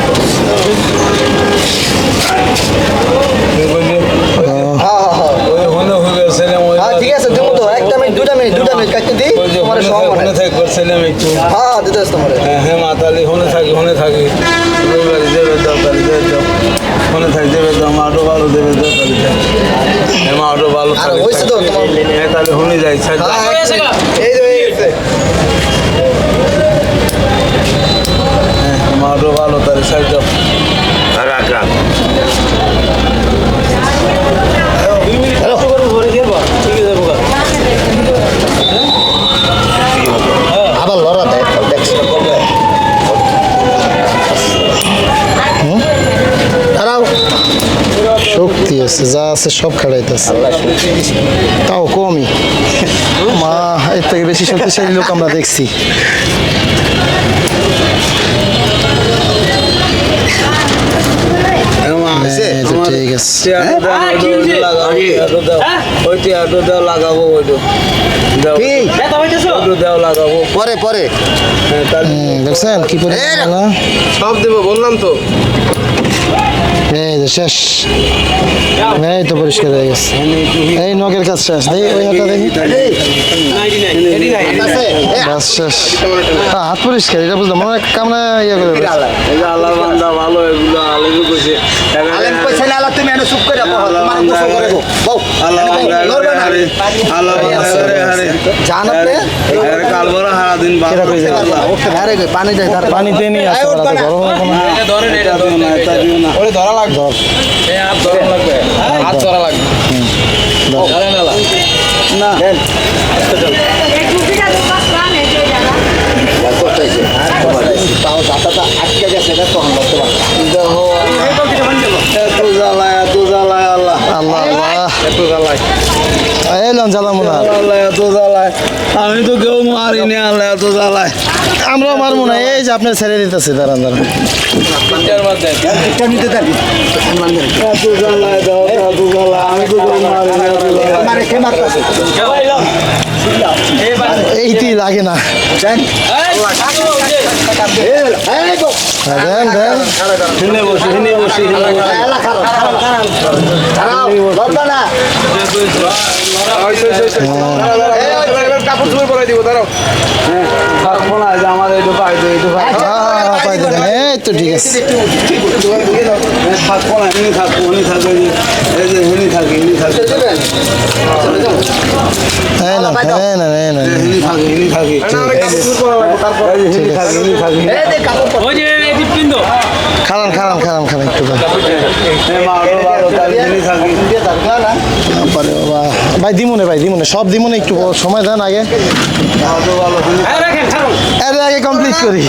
B: তুমি বললে
C: হ্যাঁ হ্যাঁ হ্যাঁ
B: ওই হনে হয়ে ছেলে ওই
C: হ্যাঁ ঠিক আছে দেবো তো একটা মিনিট দুটা মিনিট কাটতে দিই
B: ওই যে
C: তোমার
B: হনে
C: সব
B: হনে থাকবে ছেলে একটু
C: হ্যাঁ দিতে আসতে পারে
B: হ্যাঁ মাতালি হনে থাকি রবিবারে দেবে দাও তালি দেবে দাও হনে থাকি দেবে দাও মাঠও ভালো দেবে দাও তালি দেবে হ্যাঁ মাঠও ভালো
C: আর
B: থাকি
C: হয়েছে তো তোমার
B: হ্যাঁ তাহলে হনে যাই ছাড় দাও।
C: এই যে হয়ে গেছে
B: হ্যাঁ মাঠও ভালো তাহলে ছাড় দাও
D: রাখ রাখ
C: আবার লড়া দেয় দেখছি দাঁড়াও
A: শক্তি আছে যা আছে সব খাড়াইতেছে তাও কমই মা এর থেকে বেশি শক্তিশালী লোক আমরা দেখছি
B: হ্যাঁ মা
A: এই তো ঠিক আছে
B: ওই টিয়াটো দাও লাগাবো ওইটু দাও
C: কি
B: ওইটু দাও লাগাবো
C: পরে পরে
B: হ্যাঁ তাহলে
A: দেখছেন কি করে না
D: সব দেবো বললাম তো
A: এই যে শেষ এই তো পরিষ্কার হয়ে গেছে এই নখের কাজ শেষ এই ওই হাতটা দেখি
C: আছে
A: বাস শেষ হাত পরিষ্কার এটা বুঝলাম মনে হয় কামনা ইয়ে করে দিয়েছে।
B: এই যে আল্লাহর বান্দা ভালো এগুলো আলেমই কইছে
C: আলেম কইছে না আল্লাহ তুমি এনে চুপ করে বহো তোমার গোসল করে গো বউ
B: আল্লাহ
C: লড়বে না
B: আল্লাহ হারে
C: জান আপনি
B: আরে কাল বড় হারা দিন বাদ কইছে আল্লাহ
C: ওকে ধারে গই পানি দেয় ধারে
A: পানিতে নিয়ে আসতে পারা তো গরম হবে না
D: ধরেন
B: এটা দিও না এটা দিও না
D: ওরে ধরা লাগবে হাত ধরা লাগবে হাত ধরা লাগবে
B: না
C: তাও দাঁতাটা আটকে গেছে এটা তখন ধরতে পারবে
B: দেখো এত জ্বালায় আল্লাহ
A: আল্লাহ আল্লাহ
B: এত জ্বালায়
A: এলাম জ্বালামো না
B: আল্লাহ এত জ্বালায়, আমি তো কেউ মারিনি, আল্লাহ এত জ্বালায়।
A: আমরাও মারবো না, এই যে আপনার ছেড়ে দিতেছে দাঁড়ান দাঁড়ান
C: একটা নিতে থাকি
B: এত জ্বালায় দাও, এত জ্বালায়, আমি তো কেউ মারিনি, এত জ্বালায়।
C: মানে কে মারতেছে
A: এইটি লাগে না
C: জান
A: দেন দেন
B: হিনে বসি, হিনে বসি, হিনে বসি। কাপড় চুপড় পরাই দিব, দাঁড়াও। থাকবো না, এই যে আমার এইটু পাই দে, এইটু পাই দে।
A: পাই দেন, এই তো ঠিক আছে
B: থাকবো না, হিনি থাকবো, হিনি থাকবে, এই যে হিনি থাকে, হিনি থাকে।
A: এই না এই না এই না
B: হিনি থাকে, হিনি থাকে। এই যে হিনি থাকে, হিনি থাকে।
A: খারান খারান খারান খারান একটু
B: এই মারো, মারো, তাহলে হিনি থাকে।
A: বাবারে বাবা। ভাই দিমুনে ভাই দিমুনে সব দিমুনে একটু সময় দেন আগে
B: মারো, ভালো, হিনি থাকে।
A: এর আগে কমপ্লিট করি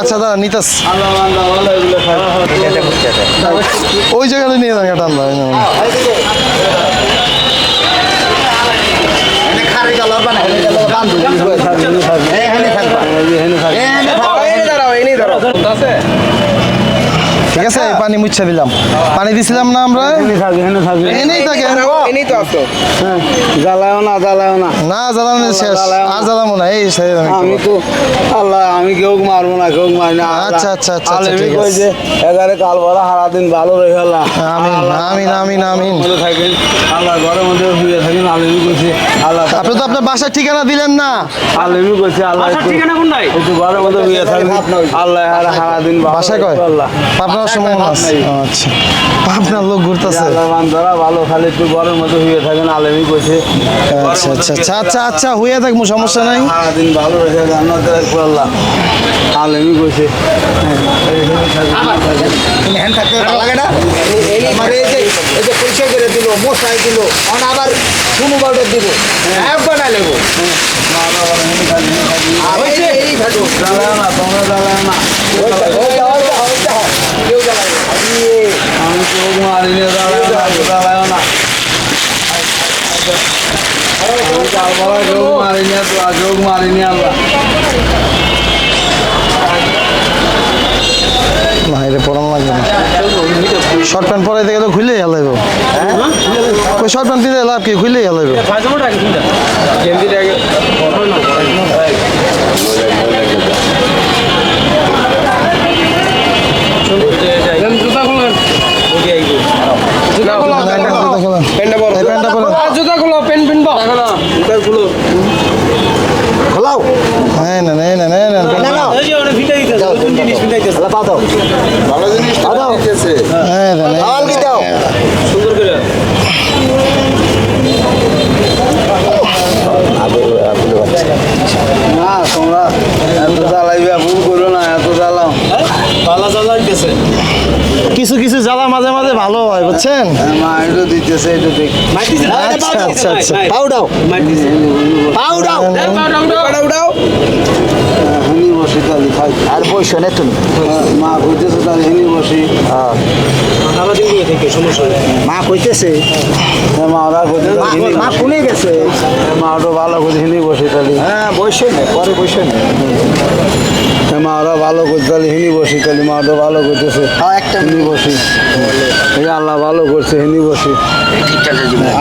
A: আচ্ছা দাঁড়া নিতাস
B: আল্লাহ বান্দা, ভালো এগুলো খায়।
A: ওই জায়গাটা নিয়ে যান টান ভাই
C: খারে গেল বানা বান্ধু
B: হিনি থাকে,
C: এখানে থাকবা
B: এই যে হিনি থাকে।
A: ঠিক আছে এই পানি মুচ্ছা দিলাম পানি দিছিলাম না আমরা
B: হিনি থাকে, হিনি থাকে।
A: এনেই থাকে
B: হ্যাঁ, জ্বালায়ও না, জ্বালায়ও না।
A: না জ্বালানো শেষ আর জ্বালাবো না এই ছেড়ে দেন একটু।
B: আমি তো আল্লাহ, আমি কেউ মারবো না, কেউ মারি না।
A: আচ্ছা, আচ্ছা, আচ্ছা,
B: আলেমি
A: ঠিক আছে।
B: কই যে এগারে কাল বড় সারাদিন ভালো রয়ে আল্লাহ।
A: আমিন, আমিন, আমিন, আমিন।
B: ভালো থাকেন, আল্লাহ ঘরের মধ্যে শুয়ে থাকেন। আলেমি কইছে আল্লাহ,
A: আপনি তো আপনার বাসার ঠিকানা দিলেন না
B: আলেমি কইছে আল্লাহ একটু ঘরের মধ্যে শুয়ে থাকেন, আল্লাহ সারাদিন ভালো
A: বাসায় কয়
B: রাখবে আল্লাহ।
A: আপনার সময় আছে আচ্ছা আপনার লোক ঘুরতেছে
B: আল্লাহ বান্দারা ভালো, খালি একটু ঘরের মধ্যে শুয়ে থাকেন। আলেমি কইছে
A: আচ্ছা আচ্ছা আচ্ছা আচ্ছা আচ্ছা হইয়া থাকবো সমস্যা নাই
B: সারাদিন ভালো রেখে জান্নাতে রাখবো আল্লাহ। আলেমি কইছে
C: তুমি হ্যান্ড থাকতে ভালো লাগে না আমার এই যে পরিষ্কার করে দিল মশাই দিল অন আবার শুনু বাউডার দিব এক বানাই লেবো এই ভাটো
B: জ্বালায় না, তোমরা জ্বালায় না।
C: কেউ জ্বালায় না।
B: আমি চোখ মারিনি, জ্বালায় না, জ্বালায় না। আমি তারপরে চোখ মারিনি, চোখ মারিনি আল্লাহ।
A: না এটা পরান লাগবে না শর্ট প্যান্ট পরাইতে গেলে খুললেই হালাইব ওই শর্ট প্যান্ট দিলে লাভ কি খুললেই হালাইব
C: খোলাও
A: হ্যাঁ না না না না না
C: না না পা দাও ভালো জিনিস দাও
A: হ্যাঁ না
C: আল কি দাও
B: না, তোমরা এত জ্বালাইবে, ভুল করো না, এত জ্বালাও।
A: কিছু কিছু জ্বালা মাঝে মাঝে ভালো হয় বুঝছেন
B: মা এটা দিতেছে, এটা দেখ।
A: আচ্ছা আচ্ছা আচ্ছা
C: পাউ দাও পাউ দাও
B: হিনি বসি তাহলে খাই।
C: আর বসো না তুমি
B: মা কইতেছে তাহলে হিনি বসি।
C: মা কইতেছে
B: মা ওরা কইতেছে হিনি
C: মা কোনে গেছে
B: মা ওটা ভালো করে হিনি বসি তাহলে।
C: হ্যাঁ বসে না পরে বসে না
B: মা ওরা ভালো করতে তাহলে হিনি বসি তাহলে। মা ওটা ভালো করতেছে
C: হ্যাঁ একটা
B: হিনি বসি। এই আল্লাহ ভালো করছে, হিনি বসি।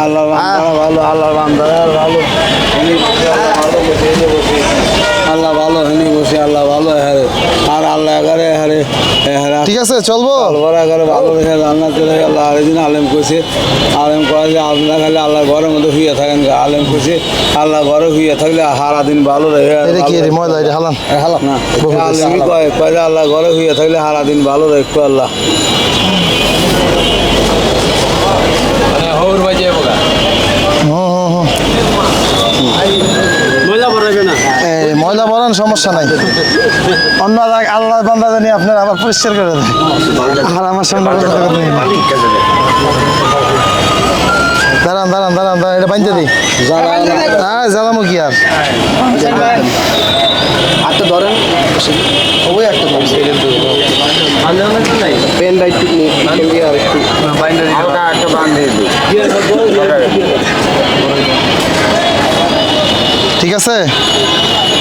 B: আল্লাহ বান্দারা ভালো, আল্লাহ বান্দারা ভালো, হিনি বসি, আল্লাহ ভালো করছে, হিনি বসি। আল্লাহ ভালো, হিনি বসি, আল্লাহ ভালো হারে। আর আল্লাহ এগারে হারে হারে
A: ঠিক আছে চলবো
B: আলবরা এগারে ভালো রেখে রান্না করে আল্লাহ আরেকদিন আলেম কইছে, আলেম কয় যে আপনারা খালি আল্লাহ ঘরের মধ্যে শুয়ে থাকেন। আলেম কইছে আল্লাহ ঘরে শুয়ে থাকলে সারাদিন ভালো রেখে
A: এটা কি রে ময়লা এটা হালান
C: হ্যালো
B: না
A: বহুত
B: আলেমই কয় যে আল্লাহ ঘরে শুয়ে থাকলে সারাদিন ভালো রাখতো আল্লাহ।
A: এই ময়লা বলেন সমস্যা নাই অন্য আল্লাহ বান্দা জানি আপনার আবার পরিষ্কার করে দেয় আর আমার সামনে কথা কথা নেই। দাঁড়ান দাঁড়ান দাঁড়ান দাঁড়ান, এটা বাঁধতে দিই। জ্বালামো কি আর।
C: হাতটা ধরেন, ওই একটা পেন দায়িত্ব নিয়ে আর একটু হালকা একটা বাঁধিয়ে দিই।
A: ঠিক আছে,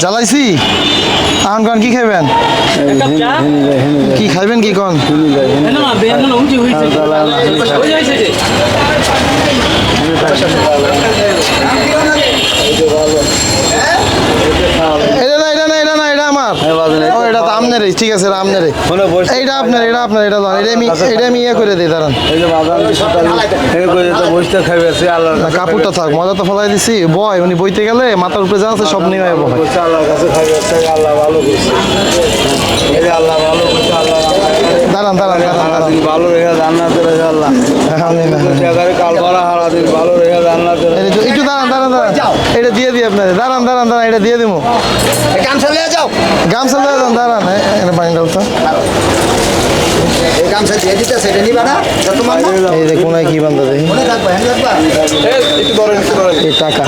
A: জ্বালাইছি। এখন কন কি খাইবেন? কি খাইবেন কি কন? এটা না, এটা না, এটা না, এটা আমার। ও, এটা তো আমনেরই। ঠিক আছে, এটা আমনেরই। এইটা আপনার, এটা আপনার, এটা লন। এটা আমি ইয়ে করে দিই, দাঁড়ান।
B: বসতে খাইবে সে আল্লাহ
A: না, কাপড়টা থাক, মজা তো ফলাই দিছি। বয় উনি বইতে গেলে মাথার উপরে যা আছে সব নিয়ে বয়।
B: আল্লাহর কাছে খাইবে আল্লাহ ভালো করছে। এই যে আল্লাহ ভালো করছে, আল্লাহ
A: দাঁড়ান দাঁড়ান দাঁড়ান দাঁড়ান।
B: ভালো রেখে জান্নাতে রেখে আল্লাহ কাল ভরা হারা দিন ভালো রেখে জান্নাতে
A: একটু দাঁড়ান দাঁড়ান দাঁড়ান, এটা দিয়ে দিই আপনাদের। দাঁড়ান দাঁড়ান দাঁড়ান, এটা দিয়ে দিব।
C: গামছা নিয়ে যাও,
A: গামছা দিয়ে দাঁড়ান দাঁড়ান, এটা পানি ডালতো।
C: এই গামছা দিয়ে দিতে সেটা নিবা না তোমার না?
A: এই যে কোনায় কি বান্ধা দেখি,
C: মনে থাকবে, হ্যাঁ রাখবা।
A: এই টাকা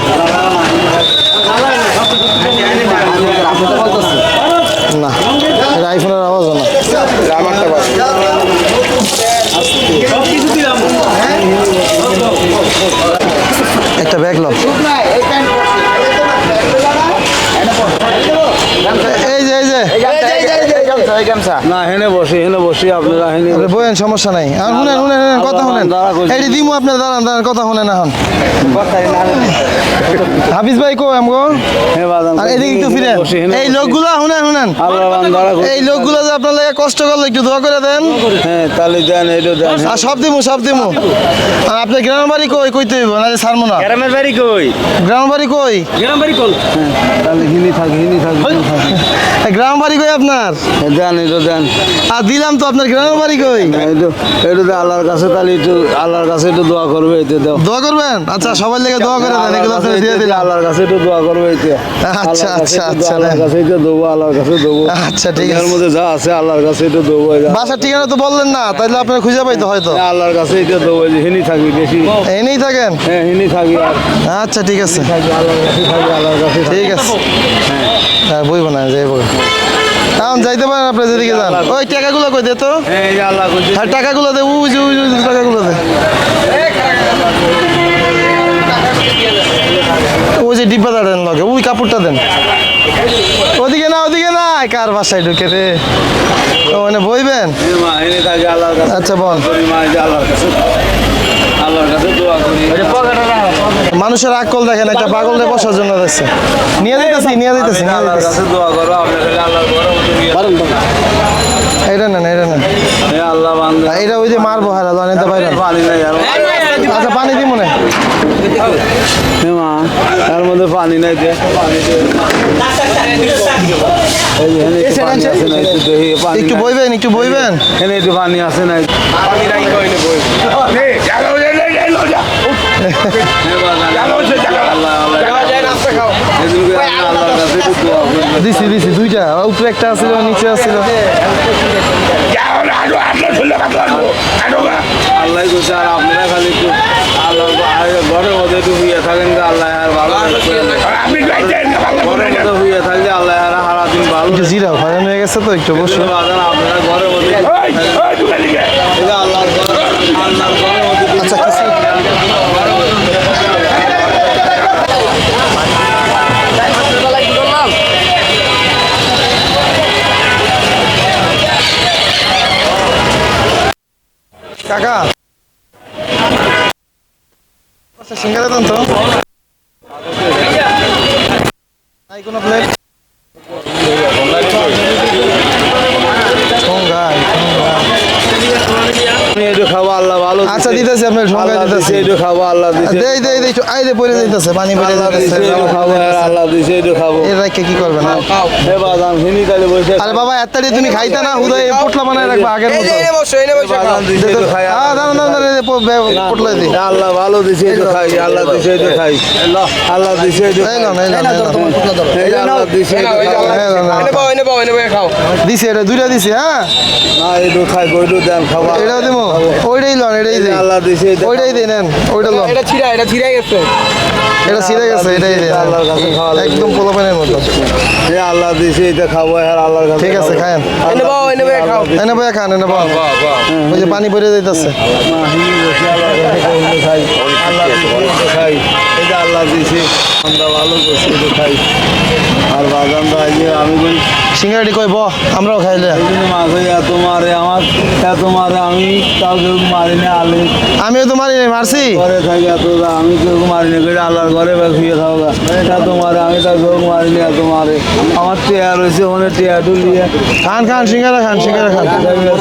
A: না, এটা আইফোনের আওয়াজও না। একটা ব্যাগ লো। এই যে
B: না হেনে বসি আপনারা হেনে
A: আপনি বলেন, সমস্যা নাই। আর শুনেন শুনেন শুনেন, কথা শুনেন। এইটি দিমু আপনার, দাঁড়ান দাঁড়ান, কথা শুনেন এখন। হাফিজ ভাই কো আমগো, আর এদিকে একটু ফিরেন। এই লোকগুলা শুনেন শুনেন, এই লোকগুলা যে আপনার লাগে কষ্ট করলো, একটু দোয়া করে দেন।
B: হ্যাঁ তাহলে দেন এইটা দেন।
A: আর সব দিমু, সব দিমু। আর আপনার গ্রামের বাড়ি কই, কইতে হইব না যে ছাড়বো না।
D: গ্রামের বাড়ি কই?
A: গ্রামের বাড়ি কই?
D: গ্রাম বাড়ি কল।
B: তাহলে হিনি থাকি
A: এই গ্রাম বাড়ি কই আপনার?
B: দেন এটা দেন।
A: আর দিলাম তো, আপনার গ্রামের বাড়ি কই?
B: এটা আল্লাহর কাছে তাহলে একটু আল্লাহর কাছে একটু দোয়া করবে এতে দাও।
A: দোয়া করবেন? আচ্ছা, সবাই লেগে দোয়া করে দেন। এগুলো আপনার দিয়ে দিলাম।
B: আল্লাহর কাছে একটু দোয়া করবে এতে।
A: আচ্ছা আচ্ছা আচ্ছা,
B: আল্লাহর কাছে একটু দেবো, আল্লাহর কাছে দেবো।
A: আচ্ছা ঠিক
B: এর
A: আছে।
B: মধ্যে যা আছে আল্লাহর কাছে একটু দেবো।
A: বাসার ঠিকানা তো বললেন না, তাইলে আপনার খুঁজে পাইতো হয়তো।
B: আল্লাহর কাছে এটা দেবো, যে হিনি থাকি বেশি।
A: এনেই থাকেন?
B: হ্যাঁ হিনি থাকি আর
A: আচ্ছা ঠিক আছে,
B: থাকি আল্লাহর কাছে থাকি, আল্লাহর কাছে থাকি।
A: ঠিক আছে। হ্যাঁ বইব না, যাইব। এখন যাইতে পারেন আপনি যেদিকে যান। ওই টাকাগুলো কই দে তো।
B: হ্যাঁ এই যে আল্লাহ কইছে।
A: হ্যাঁ টাকাগুলো দে, উই যে টাকাগুলো দে। ওই যে ডিব্বাটা দেন লগে, ওই কাপড়টা দেন। ওদিকে না, ওদিকে না, কার বাসায় ঢুকে রে। মানে বইবেন?
B: মা হিনি থাকি আল্লাহর কাছে।
A: আচ্ছা বল।
B: মা এই যে আল্লাহর কাছে, আল্লাহর কাছে দোয়া করি।
A: মানুষের আকল দেখেন, একটা পাগলরে বসার জন্য যাচ্ছে। নিয়ে যাইতেছি, নিয়ে যাইতেছি, নিয়ে
B: আল্লাহর
A: যাইতেছি।
B: কাছে দোয়া করো, আপনি খালি আল্লাহর ঘরে
A: এটা নেন, এটা নেন।
B: হে আল্লাহ বান্দা
A: এটা ওই যে মারবো, হারা জানিতে পারেন।
B: পানি নাই আর
A: আচ্ছা পানি দিব না।
B: হে মা তার মধ্যে পানি নাই দে পানি দে। এই যে হেনে একটু পানি আছে না, একটু দেখি পানি
A: একটু
B: নাই।
A: বইবেন, একটু বইবেন।
B: হেনে একটু পানি আছে না, পানি নাই কইলে বই। হে বাবা আল্লাহ এদিকে আল্লাহর কাছে একটু দোয়া করি।
A: দিছি দিছি, দুইটা উপরে একটা আছিল, নিচে আছিল।
B: আল্লাহ কইছে আর আপনারা খালি একটু আল্লাহর ঘরের মধ্যে একটু হইয়া থাকেন, আল্লাহ আর ভালো ঘরের মধ্যে হইয়া থাকলে আল্লাহ আর সারা দিন ভালো
A: একটু জিরা হয়রান হয়ে গেছে তো, একটু বসুন।
B: বাজান আপনারা ঘরের মধ্যে আল্লাহর ঘরের মধ্যে
A: আচ্ছা কিছু কাকা, আচ্ছা সিঙ্গারা দেন তো। নাই কোনো প্লেট?
B: একটু খাবো আল্লাহ ভালো
A: আচ্ছা দিতেছি, আপনার সঙ্গে দিতেছি।
B: একটু খাবো আল্লাহ দিছে
A: দেই দেই দেই, আই দে পড়ে যাইতেছে, পানি পড়ে যাইতেছে।
B: একটু খাবো আল্লাহ দিছে একটু খাবো।
A: এর রাখে কি করবেন?
B: হে বাজান হিনি তাহলে বসে
A: আরে বাবা এত্তাড়ি তুমি খাইতা না, হুদাই পোটলা বানায় রাখবা আগের মতো।
B: বাজান দিছে একটু খাই।
A: দাঁড়ান দাঁড়ান, পোটলা দি।
B: আল্লাহ ভালো দিছে একটু খাই, আল্লাহ দিছে একটু খাই, আল্লাহ দিছে একটু খাই।
A: এই লন, এই লন, এই লন।
B: এই যে আল্লাহ দিছে একটু খাই।
A: এই লন, এই লন। দিছি, এটা দুইটা দিছি। হ্যাঁ
B: না একটু খাই, একটু দেন খাবো।
A: এটাও দিমু, ওইটাই লন, এটাই দিই।
B: আল্লাহ দিছে এটা
A: ওইটাই দিন নেন, ওইটা লোন।
E: এটা ছিঁড়ে গেছে।
A: এটা ছিঁড়ে গেছে, এটাই দিন।
B: আল্লাহর কাছে খাওয়া লাগবে।
A: একদম পোলাপানের মতো।
B: এই আল্লাহ দিছে এটা খাবো আর আল্লাহর কাছে
A: ঠিক আছে,
B: খাবো।
A: খায়েন।
E: এনে বাবা, এনে ভাই খাও।
A: এনে বয়া খান, এনে বয়া। ওই যে পানি পড়ে যাইতেছে।
B: না, হিন্দু বসে আল্লাহর কাছে কইলে খাই। আল্লাহ দিছে এটা খাই। এটা আল্লাহ দিছে, আমরা ভালো করছি এটা খাই। আর বাদাম তো আজকে আমি বলি
A: সিঙ্গাড়ি কই ব, আমরাও খাইলে।
B: এই জন্য মা কই এত মারে আমার, এত মারে আমি কাউকে মারি না আলে
A: আমিও তো মারি নাই, মারছি।
B: ঘরে থাকি এত আমি কেউ মারি না করে আল্লাহর ঘরে বা শুয়ে থাকো এত মারে আমি তার কেউ মারি না এত মারে আমার টেয়া রয়েছে ওখানে টেয়া টুলিয়ে
A: খান খান, সিঙ্গাড়া খান, সিঙ্গাড়া খান।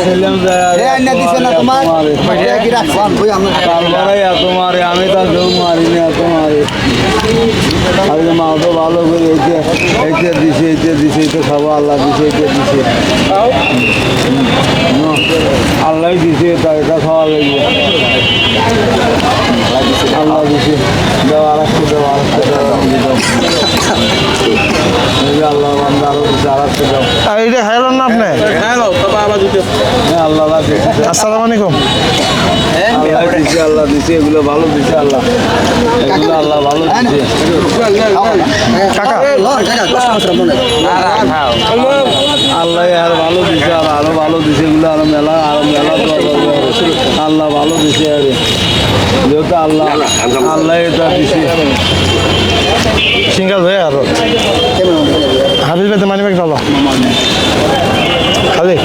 B: ছেলেম
C: এই আইনা দিছে না তোমার এটা কি রাখছেন ওই আমরা
B: কালবারাই এত মারে আমি তার কেউ মারি না এত মারে আমি তো মা তো ভালো করে এইটা দিছে এইটা খাবো আল্লাহ দিছে এইটা দিছে আল্লাহ দিছে তা এটা খাওয়া লাগবে আল্লাহ দিছে দেওয়া রাখতে দেওয়া রাখতে দেওয়া আল্লাহ বান্দা আরো দিছে আর রাখতে দাও
A: আর এটা খাইলেন না আপনি?
B: আল্লাহ দিছে
A: আসসালামু আলাইকুম।
B: আল্লাহ দিছে এগুলো ভালো দিছে আল্লাহ এগুলো আল্লাহ ভালো দিছে
A: কাকা,
B: আল্লাহ আর ভালো দিছে আর আরো ভালো দিছে এগুলো আরো মেলা দোয়া করবে আল্লাহ ভালো দিছে আরে যেহেতু আল্লাহ এটা দিছে
A: সিঙ্গাল হয়ে আরো। হাবিল বেতে মানি ব্যাগ ডালো। খালি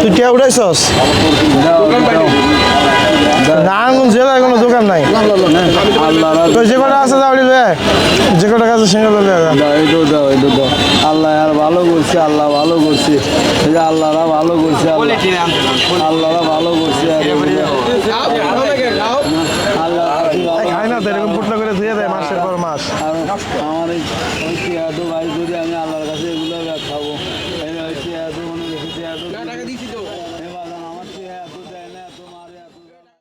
A: তুই টিয়া উঠাইছস? নারায়ণগঞ্জ জেলায় কোনো দোকান নাই।
B: আল্লাহ
A: তো যে কটা আছে যাওয়ারি লয়ে, যে কটা কাছে সিঙ্গাল লয়ে যা।
B: দাও আল্লাহ আর ভালো করছে আল্লাহ ভালো করছে এই যে আল্লাহরা ভালো করছে আল্লাহরা ভালো করছে আর আল্লাহ
A: খাই না তো, এরকম ফুটলো করে ধুয়ে দেয় মাসের পর মাস।
B: আর আমার এই